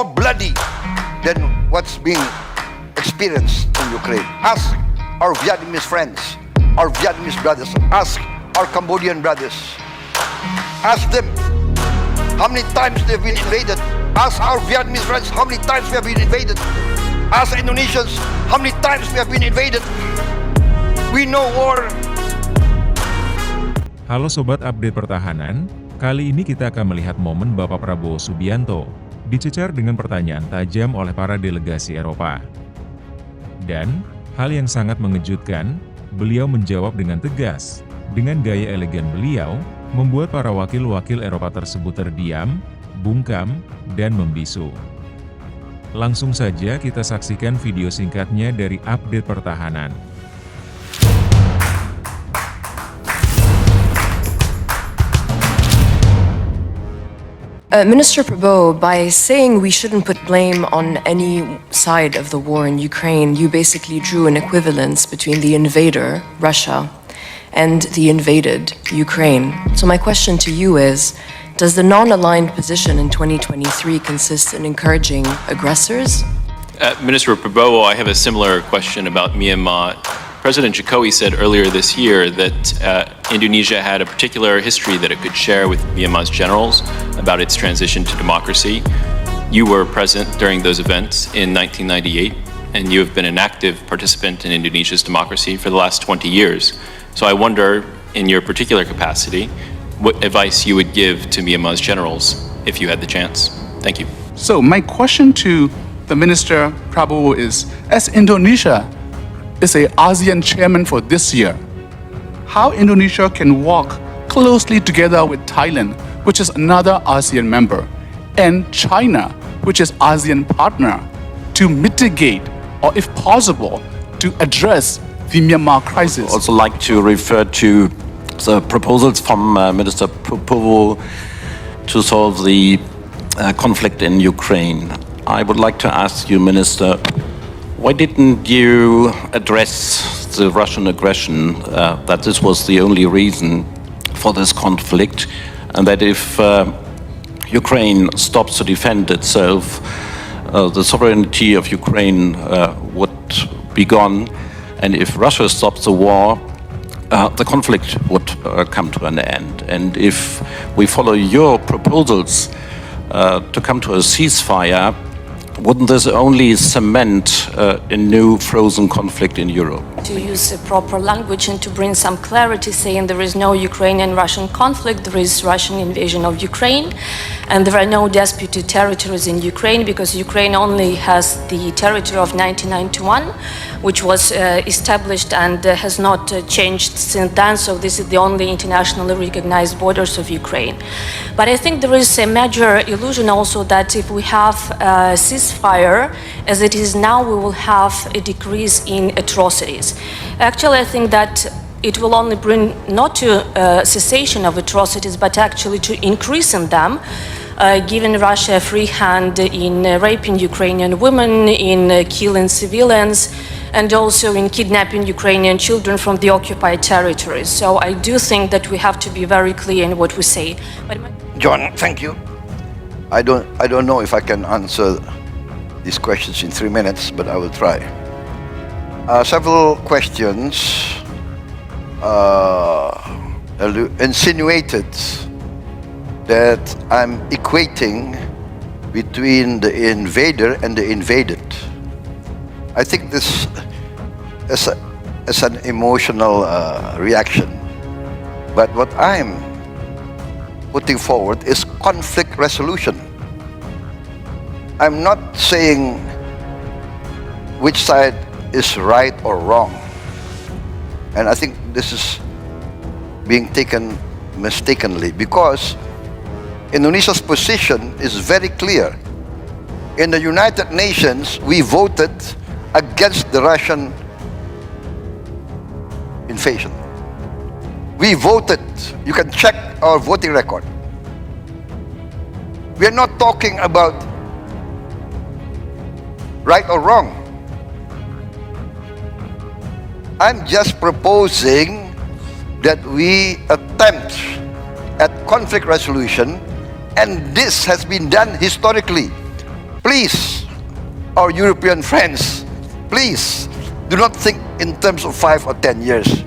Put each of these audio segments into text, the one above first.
more bloody than what's being experienced in Ukraine. Ask our Vietnamese friends, our Vietnamese brothers, ask our Cambodian brothers. Ask them how many times they've been invaded. Ask our Vietnamese friends how many times we have been invaded. Ask Indonesians how many times we have been invaded. We know war. Halo Sobat Update Pertahanan, kali ini kita akan melihat momen Bapak Prabowo Subianto dicecar dengan pertanyaan tajam oleh para delegasi Eropa. Dan, hal yang sangat mengejutkan, beliau menjawab dengan tegas. Dengan gaya elegan beliau, membuat para wakil-wakil Eropa tersebut terdiam, bungkam, dan membisu. Langsung saja kita saksikan video singkatnya dari Update Pertahanan. Minister Prabowo, by saying we shouldn't put blame on any side of the war in Ukraine, you basically drew an equivalence between the invader, Russia, and the invaded, Ukraine. So my question to you is, does the non-aligned position in 2023 consist in encouraging aggressors? Minister Prabowo, I have a similar question about Myanmar. President Jokowi said earlier this year that Indonesia had a particular history that it could share with Myanmar's generals about its transition to democracy. You were present during those events in 1998, and you have been an active participant in Indonesia's democracy for the last 20 years. So I wonder, in your particular capacity, what advice you would give to Myanmar's generals if you had the chance. Thank you. So my question to the Minister Prabowo is, as Indonesia is a ASEAN chairman for this year, how Indonesia can walk closely together with Thailand, which is another ASEAN member, and China, which is ASEAN partner, to mitigate or if possible to address the Myanmar crisis. Also like to refer to the proposals from Minister Prabowo to solve the conflict in Ukraine. I would like to ask you, Minister, why didn't you address the Russian aggression, that this was the only reason for this conflict, and that if Ukraine stops to defend itself, the sovereignty of Ukraine would be gone, and if Russia stops the war, the conflict would come to an end. And if we follow your proposals to come to a ceasefire, wouldn't this only cement a new frozen conflict in Europe? To use a proper language and to bring some clarity, saying there is no Ukrainian-Russian conflict, there is Russian invasion of Ukraine, and there are no disputed territories in Ukraine, because Ukraine only has the territory of 1991, which was established and has not changed since then, so this is the only internationally recognized borders of Ukraine. But I think there is a major illusion also that if we have a ceasefire, as it is now, we will have a decrease in atrocities. Actually, I think that it will only bring not to cessation of atrocities, but actually to increase in them, giving Russia a free hand in raping Ukrainian women, in killing civilians, and also in kidnapping Ukrainian children from the occupied territories. So I do think that we have to be very clear in what we say. John, thank you. I don't know if I can answer these questions in 3 minutes, but I will try. Several questions insinuated that I'm equating between the invader and the invaded. I think this is an emotional reaction. But what I'm putting forward is conflict resolution. I'm not saying which side is right or wrong. And I think this is being taken mistakenly, because Indonesia's position is very clear. In the United Nations, we voted against the Russian invasion. We voted. You can check our voting record. We are not talking about right or wrong. I'm just proposing that we attempt at conflict resolution, and this has been done historically. Please Please, our European friends, please do not think in terms of 5 or 10 years.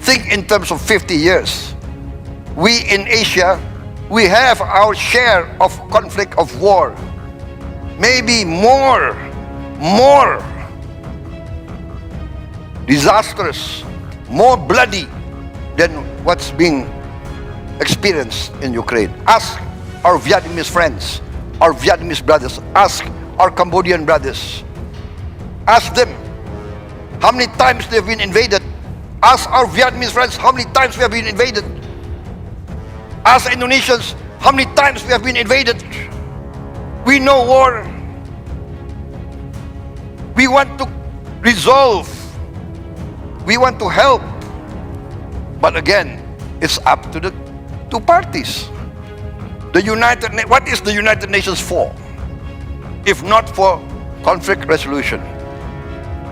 Think in terms of 50 years. We in Asia, we have our share of conflict, of war. Maybe more disastrous, more bloody than what's being experienced in Ukraine. Ask our Vietnamese friends, our Vietnamese brothers, ask our Cambodian brothers. Ask them how many times they've been invaded. Ask our Vietnamese friends how many times we have been invaded. Ask Indonesians how many times we have been invaded. We know war. We want to resolve. We want to help. But again, it's up to the two parties. What is the United Nations for? If not for conflict resolution?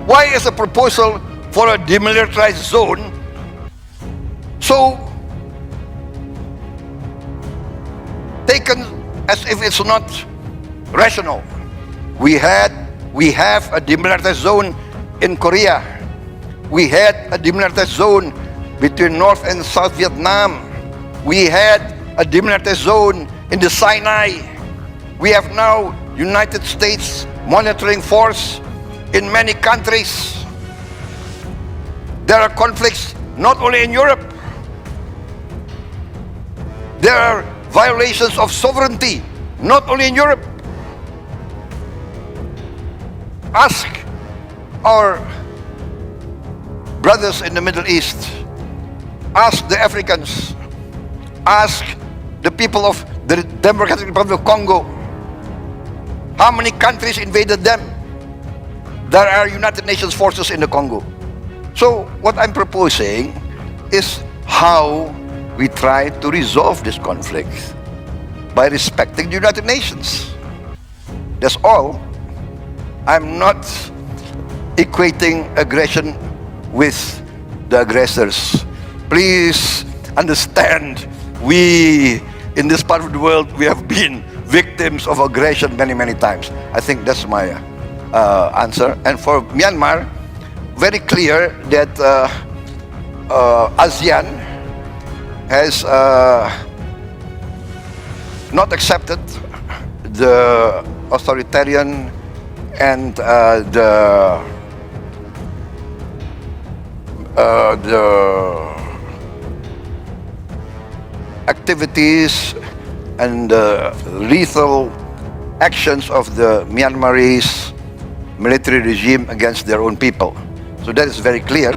Why is a proposal for a demilitarized zone so taken as if it's not rational? We have a demilitarized zone in Korea. We had a demilitarized zone between North and South Vietnam. We had a demilitarized zone in the Sinai. We have now United States monitoring force in many countries. There are conflicts not only in Europe. There are violations of sovereignty not only in Europe. Ask our brothers in the Middle East. Ask the Africans. Ask the people of the Democratic Republic of Congo. How many countries invaded them? There are United Nations forces in the Congo. So what I'm proposing is how we try to resolve this conflict by respecting the United Nations. That's all. I'm not equating aggression with the aggressors. Please understand, we in this part of the world, we have been victims of aggression many times. I think that's my answer. And for Myanmar, very clear that ASEAN has not accepted the authoritarian and the activities and lethal actions of the Myanmarese military regime against their own people. So that is very clear.